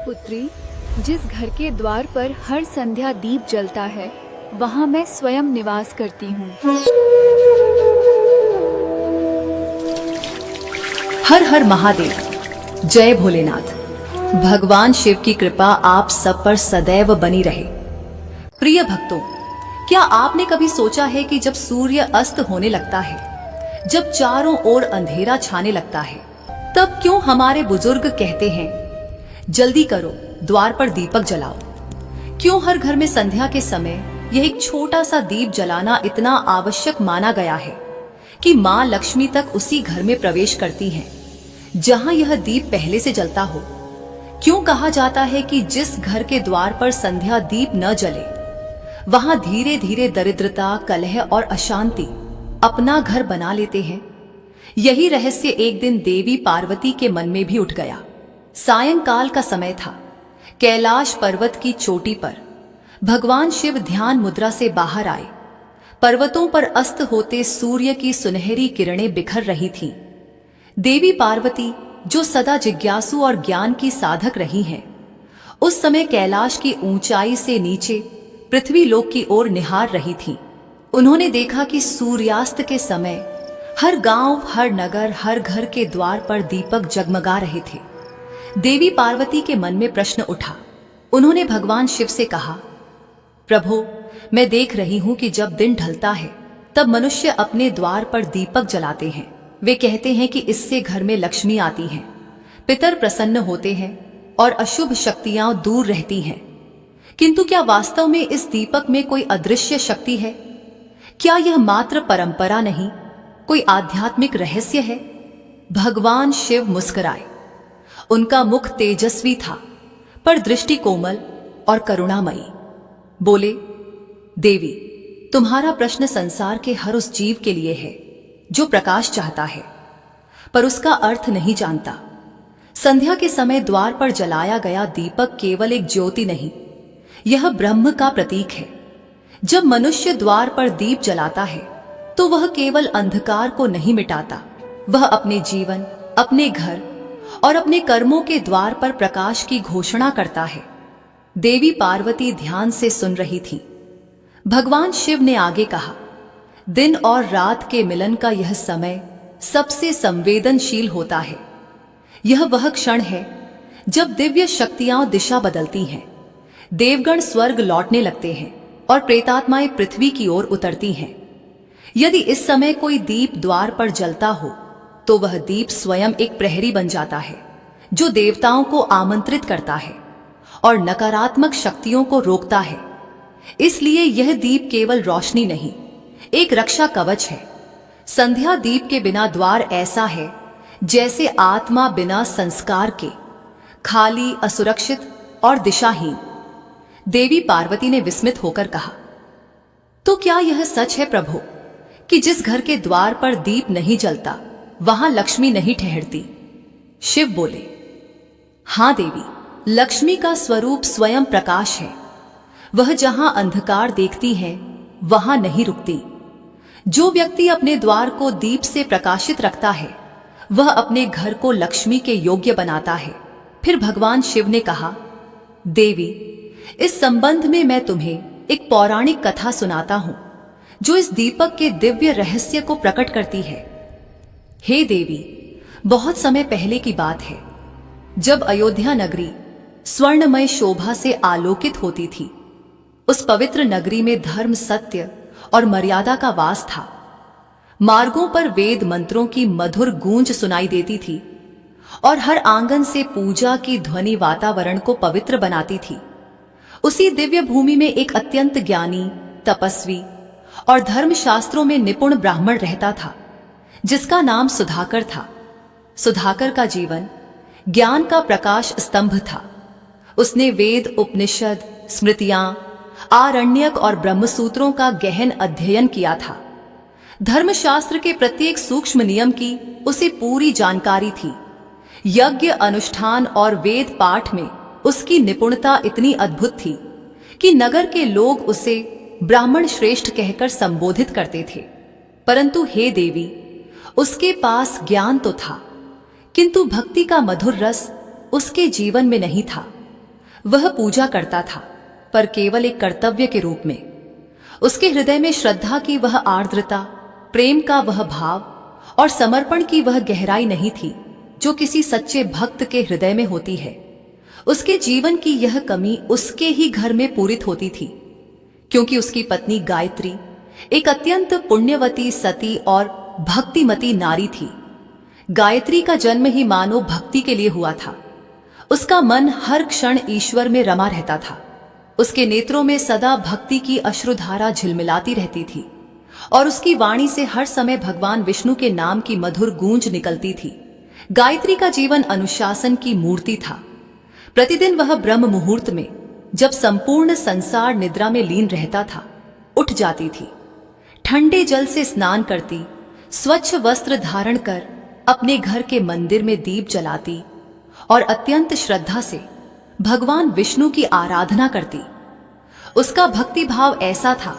पुत्री, जिस घर के द्वार पर हर संध्या दीप जलता है, वहाँ मैं स्वयं निवास करती हूँ। हर हर महादेव। जय भोलेनाथ। भगवान शिव की कृपा आप सब पर सदैव बनी रहे। प्रिय भक्तों, क्या आपने कभी सोचा है कि जब सूर्य अस्त होने लगता है, जब चारों ओर अंधेरा छाने लगता है, तब क्यों हमारे बुजुर्ग कहते हैं, जल्दी करो, द्वार पर दीपक जलाओ। क्यों हर घर में संध्या के समय यह एक छोटा सा दीप जलाना इतना आवश्यक माना गया है कि माँ लक्ष्मी तक उसी घर में प्रवेश करती हैं जहाँ यह दीप पहले से जलता हो। क्यों कहा जाता है कि जिस घर के द्वार पर संध्या दीप न जले, वहां धीरे धीरे दरिद्रता, कलह और अशांति अपना घर बना लेते हैं। यही रहस्य एक दिन देवी पार्वती के मन में भी उठ गया। सायंकाल का समय था। कैलाश पर्वत की चोटी पर भगवान शिव ध्यान मुद्रा से बाहर आए। पर्वतों पर अस्त होते सूर्य की सुनहरी किरणें बिखर रही थीं। देवी पार्वती, जो सदा जिज्ञासु और ज्ञान की साधक रही हैं, उस समय कैलाश की ऊंचाई से नीचे पृथ्वी लोक की ओर निहार रही थीं। उन्होंने देखा कि सूर्यास्त के समय हर गांव, हर नगर, हर घर के द्वार पर दीपक जगमगा रहे थे। देवी पार्वती के मन में प्रश्न उठा। उन्होंने भगवान शिव से कहा, प्रभु, मैं देख रही हूं कि जब दिन ढलता है तब मनुष्य अपने द्वार पर दीपक जलाते हैं। वे कहते हैं कि इससे घर में लक्ष्मी आती है, पितर प्रसन्न होते हैं और अशुभ शक्तियां दूर रहती हैं। किंतु क्या वास्तव में इस दीपक में कोई अदृश्य शक्ति है? क्या यह मात्र परंपरा नहीं, कोई आध्यात्मिक रहस्य है? भगवान शिव मुस्कुराए। उनका मुख तेजस्वी था, पर दृष्टि कोमल और करुणामयी। बोले, देवी, तुम्हारा प्रश्न संसार के हर उस जीव के लिए है जो प्रकाश चाहता है, पर उसका अर्थ नहीं जानता। संध्या के समय द्वार पर जलाया गया दीपक केवल एक ज्योति नहीं, यह ब्रह्म का प्रतीक है। जब मनुष्य द्वार पर दीप जलाता है तो वह केवल अंधकार को नहीं मिटाता, वह अपने जीवन, अपने घर और अपने कर्मों के द्वार पर प्रकाश की घोषणा करता है। देवी पार्वती ध्यान से सुन रही थी। भगवान शिव ने आगे कहा, दिन और रात के मिलन का यह समय सबसे संवेदनशील होता है। यह वह क्षण है जब दिव्य शक्तियां दिशा बदलती हैं, देवगण स्वर्ग लौटने लगते हैं और प्रेतात्माएं पृथ्वी की ओर उतरती हैं। यदि इस समय कोई दीप द्वार पर जलता हो तो वह दीप स्वयं एक प्रहरी बन जाता है, जो देवताओं को आमंत्रित करता है और नकारात्मक शक्तियों को रोकता है। इसलिए यह दीप केवल रोशनी नहीं, एक रक्षा कवच है। संध्या दीप के बिना द्वार ऐसा है जैसे आत्मा बिना संस्कार के, खाली, असुरक्षित और दिशाहीन। देवी पार्वती ने विस्मित होकर कहा, तो क्या यह सच है प्रभु कि जिस घर के द्वार पर दीप नहीं जलता वहां लक्ष्मी नहीं ठहरती? शिव बोले, हां देवी, लक्ष्मी का स्वरूप स्वयं प्रकाश है। वह जहां अंधकार देखती है वहां नहीं रुकती। जो व्यक्ति अपने द्वार को दीप से प्रकाशित रखता है वह अपने घर को लक्ष्मी के योग्य बनाता है। फिर भगवान शिव ने कहा, देवी, इस संबंध में मैं तुम्हें एक पौराणिक कथा सुनाता हूं जो इस दीपक के दिव्य रहस्य को प्रकट करती है। हे देवी, बहुत समय पहले की बात है, जब अयोध्या नगरी स्वर्णमय शोभा से आलोकित होती थी। उस पवित्र नगरी में धर्म, सत्य और मर्यादा का वास था। मार्गों पर वेद मंत्रों की मधुर गूंज सुनाई देती थी और हर आंगन से पूजा की ध्वनि वातावरण को पवित्र बनाती थी। उसी दिव्य भूमि में एक अत्यंत ज्ञानी, तपस्वी और धर्मशास्त्रों में निपुण ब्राह्मण रहता था, जिसका नाम सुधाकर था। सुधाकर का जीवन ज्ञान का प्रकाश स्तंभ था। उसने वेद, उपनिषद, स्मृतियां, आरण्यक और ब्रह्मसूत्रों का गहन अध्ययन किया था। धर्मशास्त्र के प्रत्येक सूक्ष्म नियम की उसे पूरी जानकारी थी। यज्ञ, अनुष्ठान और वेद पाठ में उसकी निपुणता इतनी अद्भुत थी कि नगर के लोग उसे ब्राह्मण श्रेष्ठ कहकर संबोधित करते थे। परंतु हे देवी, उसके पास ज्ञान तो था, किंतु भक्ति का मधुर रस उसके जीवन में नहीं था। वह पूजा करता था, पर केवल एक कर्तव्य के रूप में। उसके हृदय में श्रद्धा की वह आर्द्रता, प्रेम का वह भाव और समर्पण की वह गहराई नहीं थी जो किसी सच्चे भक्त के हृदय में होती है। उसके जीवन की यह कमी उसके ही घर में पूरित होती थी, क्योंकि उसकी पत्नी गायत्री एक अत्यंत पुण्यवती, सती और भक्तिमती नारी थी। गायत्री का जन्म ही मानो भक्ति के लिए हुआ था। उसका मन हर क्षण ईश्वर में रमा रहता था। उसके नेत्रों में सदा भक्ति की अश्रुधारा झिलमिलाती रहती थी और उसकी वाणी से हर समय भगवान विष्णु के नाम की मधुर गूंज निकलती थी। गायत्री का जीवन अनुशासन की मूर्ति था। प्रतिदिन वह ब्रह्म मुहूर्त में, जब संपूर्ण संसार निद्रा में लीन रहता था, उठ जाती थी। ठंडे जल से स्नान करती, स्वच्छ वस्त्र धारण कर अपने घर के मंदिर में दीप जलाती और अत्यंत श्रद्धा से भगवान विष्णु की आराधना करती। उसका भक्ति भाव ऐसा था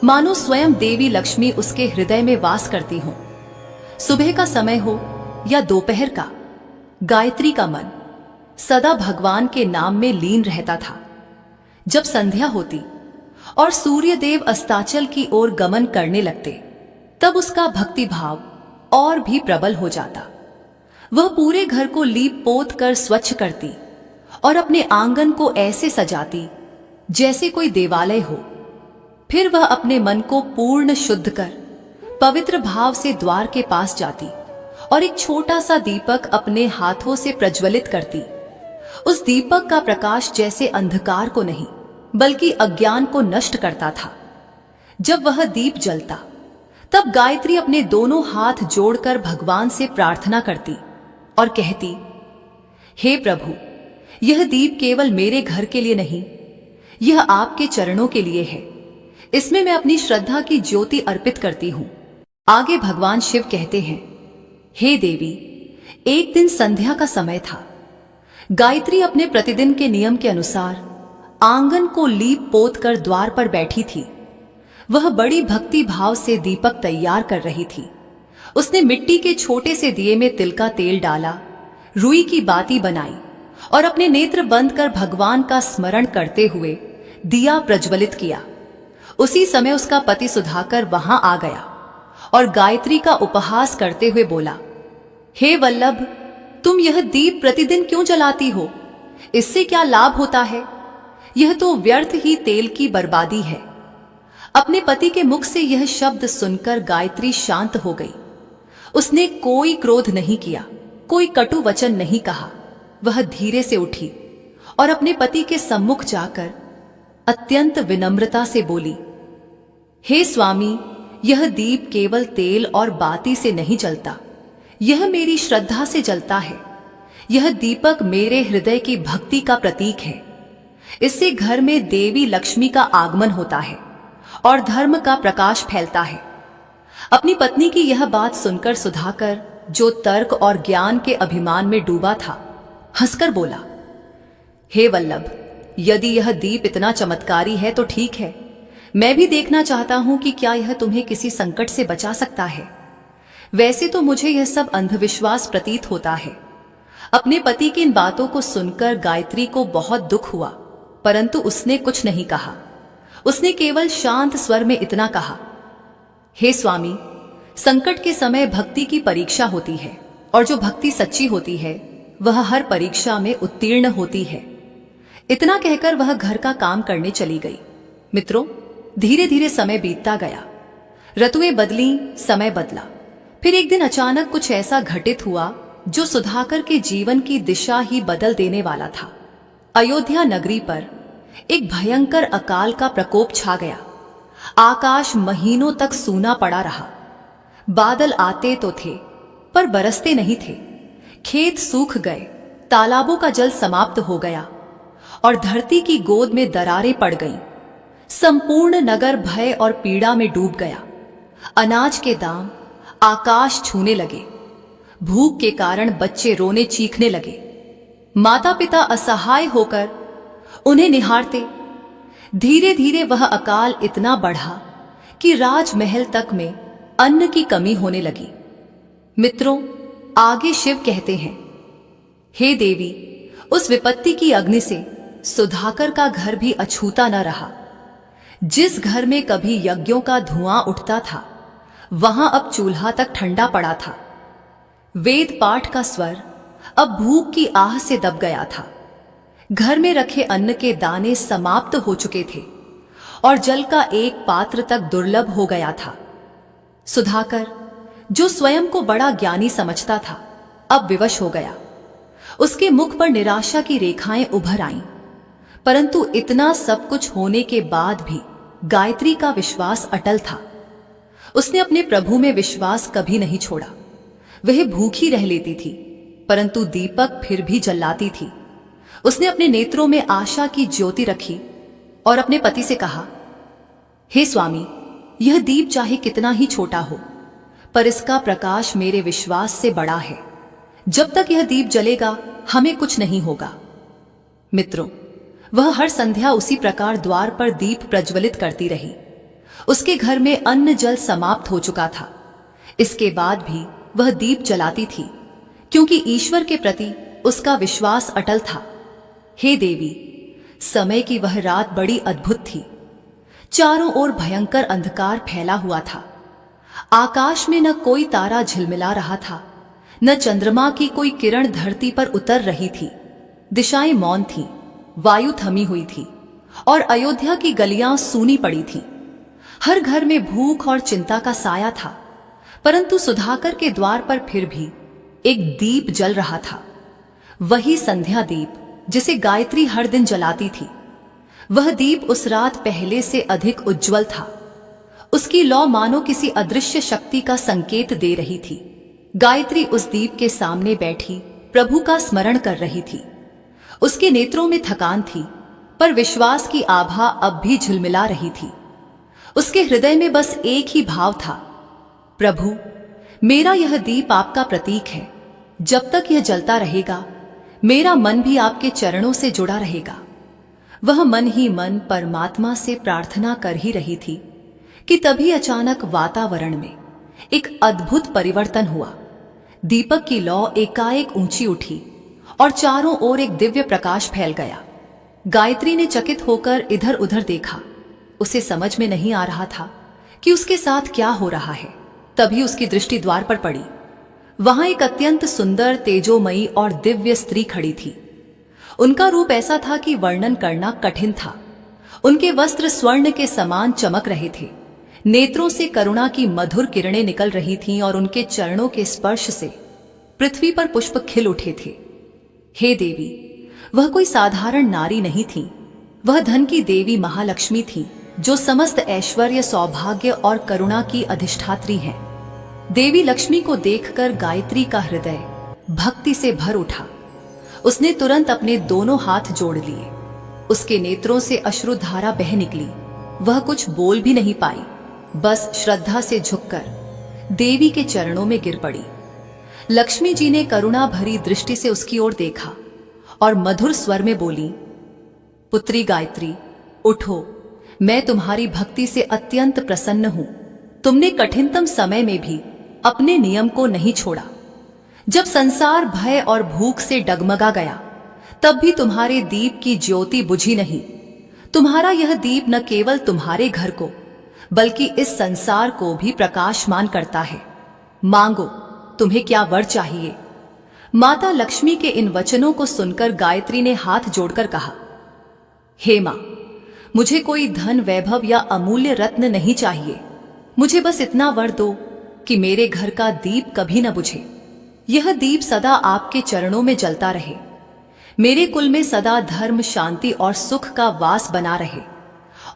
मानो स्वयं देवी लक्ष्मी उसके हृदय में वास करती हों। सुबह का समय हो या दोपहर का, गायत्री का मन सदा भगवान के नाम में लीन रहता था। जब संध्या होती और सूर्य देव अस्ताचल की ओर गमन करने लगते, तब उसका भक्ति भाव और भी प्रबल हो जाता। वह पूरे घर को लीप पोत कर स्वच्छ करती और अपने आंगन को ऐसे सजाती जैसे कोई देवालय हो। फिर वह अपने मन को पूर्ण शुद्ध कर पवित्र भाव से द्वार के पास जाती और एक छोटा सा दीपक अपने हाथों से प्रज्वलित करती। उस दीपक का प्रकाश जैसे अंधकार को नहीं, बल्कि अज्ञान को नष्ट करता था। जब वह दीप जलता, तब गायत्री अपने दोनों हाथ जोड़कर भगवान से प्रार्थना करती और कहती, हे प्रभु, यह दीप केवल मेरे घर के लिए नहीं, यह आपके चरणों के लिए है। इसमें मैं अपनी श्रद्धा की ज्योति अर्पित करती हूं। आगे भगवान शिव कहते हैं, हे देवी, एक दिन संध्या का समय था। गायत्री अपने प्रतिदिन के नियम के अनुसार आंगन को लीप पोत कर द्वार पर बैठी थी। वह बड़ी भक्ति भाव से दीपक तैयार कर रही थी। उसने मिट्टी के छोटे से दिए में तिल का तेल डाला, रुई की बाती बनाई और अपने नेत्र बंद कर भगवान का स्मरण करते हुए दिया प्रज्वलित किया। उसी समय उसका पति सुधाकर वहां आ गया और गायत्री का उपहास करते हुए बोला, हे वल्लभ, तुम यह दीप प्रतिदिन क्यों जलाती हो? इससे क्या लाभ होता है? यह तो व्यर्थ ही तेल की बर्बादी है। अपने पति के मुख से यह शब्द सुनकर गायत्री शांत हो गई। उसने कोई क्रोध नहीं किया, कोई कटु वचन नहीं कहा। वह धीरे से उठी और अपने पति के सम्मुख जाकर अत्यंत विनम्रता से बोली, हे स्वामी, यह दीप केवल तेल और बाती से नहीं जलता, यह मेरी श्रद्धा से जलता है। यह दीपक मेरे हृदय की भक्ति का प्रतीक है। इससे घर में देवी लक्ष्मी का आगमन होता है और धर्म का प्रकाश फैलता है। अपनी पत्नी की यह बात सुनकर सुधाकर, जो तर्क और ज्ञान के अभिमान में डूबा था, हंसकर बोला, हे वल्लभ, यदि यह दीप इतना चमत्कारी है तो ठीक है। मैं भी देखना चाहता हूं कि क्या यह तुम्हें किसी संकट से बचा सकता है। वैसे तो मुझे यह सब अंधविश्वास प्रतीत होता है। अपने पति की इन बातों को सुनकर गायत्री को बहुत दुख हुआ, परंतु उसने कुछ नहीं कहा। उसने केवल शांत स्वर में इतना कहा, हे स्वामी, संकट के समय भक्ति की परीक्षा होती है और जो भक्ति सच्ची होती है वह हर परीक्षा में उत्तीर्ण होती है। इतना कहकर वह घर का काम करने चली गई। मित्रों, धीरे धीरे समय बीतता गया। ऋतुएं बदली, समय बदला। फिर एक दिन अचानक कुछ ऐसा घटित हुआ जो सुधाकर के जीवन की दिशा ही बदल देने वाला था। अयोध्या नगरी पर एक भयंकर अकाल का प्रकोप छा गया। आकाश महीनों तक सूना पड़ा रहा। बादल आते तो थे पर बरसते नहीं थे। खेत सूख गए, तालाबों का जल समाप्त हो गया और धरती की गोद में दरारें पड़ गईं। संपूर्ण नगर भय और पीड़ा में डूब गया। अनाज के दाम आकाश छूने लगे। भूख के कारण बच्चे रोने चीखने लगे। माता पिता असहाय होकर उन्हें निहारते। धीरे धीरे वह अकाल इतना बढ़ा कि राजमहल तक में अन्न की कमी होने लगी। मित्रों, आगे शिव कहते हैं, हे देवी, उस विपत्ति की अग्नि से सुधाकर का घर भी अछूता न रहा। जिस घर में कभी यज्ञों का धुआं उठता था, वहां अब चूल्हा तक ठंडा पड़ा था। वेद पाठ का स्वर अब भूख की आह से दब गया था। घर में रखे अन्न के दाने समाप्त हो चुके थे और जल का एक पात्र तक दुर्लभ हो गया था। सुधाकर, जो स्वयं को बड़ा ज्ञानी समझता था, अब विवश हो गया। उसके मुख पर निराशा की रेखाएं उभर आईं। परंतु इतना सब कुछ होने के बाद भी गायत्री का विश्वास अटल था। उसने अपने प्रभु में विश्वास कभी नहीं छोड़ा। वह भूखी रह लेती थी, परंतु दीपक फिर भी जलाती थी। उसने अपने नेत्रों में आशा की ज्योति रखी और अपने पति से कहा, हे स्वामी, यह दीप चाहे कितना ही छोटा हो, पर इसका प्रकाश मेरे विश्वास से बड़ा है। जब तक यह दीप जलेगा, हमें कुछ नहीं होगा। मित्रों, वह हर संध्या उसी प्रकार द्वार पर दीप प्रज्वलित करती रही। उसके घर में अन्न जल समाप्त हो चुका था। इसके बाद भी वह दीप जलाती थी, क्योंकि ईश्वर के प्रति उसका विश्वास अटल था। हे देवी, समय की वह रात बड़ी अद्भुत थी। चारों ओर भयंकर अंधकार फैला हुआ था। आकाश में न कोई तारा झिलमिला रहा था, न चंद्रमा की कोई किरण धरती पर उतर रही थी। दिशाएं मौन थीं, वायु थमी हुई थी और अयोध्या की गलियां सूनी पड़ी थीं। हर घर में भूख और चिंता का साया था, परंतु सुधाकर के द्वार पर फिर भी एक दीप जल रहा था। वही संध्या दीप जिसे गायत्री हर दिन जलाती थी। वह दीप उस रात पहले से अधिक उज्जवल था। उसकी लौ मानो किसी अदृश्य शक्ति का संकेत दे रही थी। गायत्री उस दीप के सामने बैठी प्रभु का स्मरण कर रही थी। उसके नेत्रों में थकान थी, पर विश्वास की आभा अब भी झिलमिला रही थी। उसके हृदय में बस एक ही भाव था, प्रभु, मेरा यह दीप आपका प्रतीक है। जब तक यह जलता रहेगा, मेरा मन भी आपके चरणों से जुड़ा रहेगा। वह मन ही मन परमात्मा से प्रार्थना कर ही रही थी कि तभी अचानक वातावरण में एक अद्भुत परिवर्तन हुआ। दीपक की लौ एकाएक ऊंची उठी और चारों ओर एक दिव्य प्रकाश फैल गया। गायत्री ने चकित होकर इधर उधर देखा। उसे समझ में नहीं आ रहा था कि उसके साथ क्या हो रहा है। तभी उसकी दृष्टि द्वार पर पड़ी। वहां एक अत्यंत सुंदर, तेजोमयी और दिव्य स्त्री खड़ी थी। उनका रूप ऐसा था कि वर्णन करना कठिन था। उनके वस्त्र स्वर्ण के समान चमक रहे थे। नेत्रों से करुणा की मधुर किरणें निकल रही थीं और उनके चरणों के स्पर्श से पृथ्वी पर पुष्प खिल उठे थे। हे देवी, वह कोई साधारण नारी नहीं थी। वह धन की देवी महालक्ष्मी थी, जो समस्त ऐश्वर्य, सौभाग्य और करुणा की अधिष्ठात्री हैं। देवी लक्ष्मी को देखकर गायत्री का हृदय भक्ति से भर उठा। उसने तुरंत अपने दोनों हाथ जोड़ लिए। उसके नेत्रों से अश्रुधारा बह निकली। वह कुछ बोल भी नहीं पाई, बस श्रद्धा से झुककर देवी के चरणों में गिर पड़ी। लक्ष्मी जी ने करुणा भरी दृष्टि से उसकी ओर देखा और मधुर स्वर में बोली, पुत्री गायत्री, उठो, मैं तुम्हारी भक्ति से अत्यंत प्रसन्न हूं। तुमने कठिनतम समय में भी अपने नियम को नहीं छोड़ा। जब संसार भय और भूख से डगमगा गया, तब भी तुम्हारे दीप की ज्योति बुझी नहीं। तुम्हारा यह दीप न केवल तुम्हारे घर को, बल्कि इस संसार को भी प्रकाशमान करता है। मांगो, तुम्हें क्या वर चाहिए। माता लक्ष्मी के इन वचनों को सुनकर गायत्री ने हाथ जोड़कर कहा, हे मां, मुझे कोई धन, वैभव या अमूल्य रत्न नहीं चाहिए। मुझे बस इतना वर दो कि मेरे घर का दीप कभी न बुझे। यह दीप सदा आपके चरणों में जलता रहे। मेरे कुल में सदा धर्म, शांति और सुख का वास बना रहे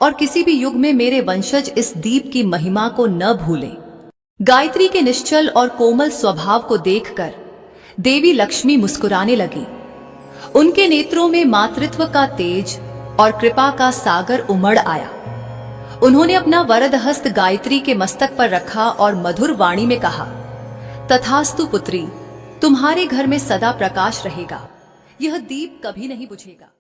और किसी भी युग में मेरे वंशज इस दीप की महिमा को न भूलें। गायत्री के निश्चल और कोमल स्वभाव को देखकर देवी लक्ष्मी मुस्कुराने लगी। उनके नेत्रों में मातृत्व का तेज और कृपा का सागर उमड़ आया। उन्होंने अपना वरद हस्त गायत्री के मस्तक पर रखा और मधुर वाणी में कहा, तथास्तु पुत्री, तुम्हारे घर में सदा प्रकाश रहेगा। यह दीप कभी नहीं बुझेगा।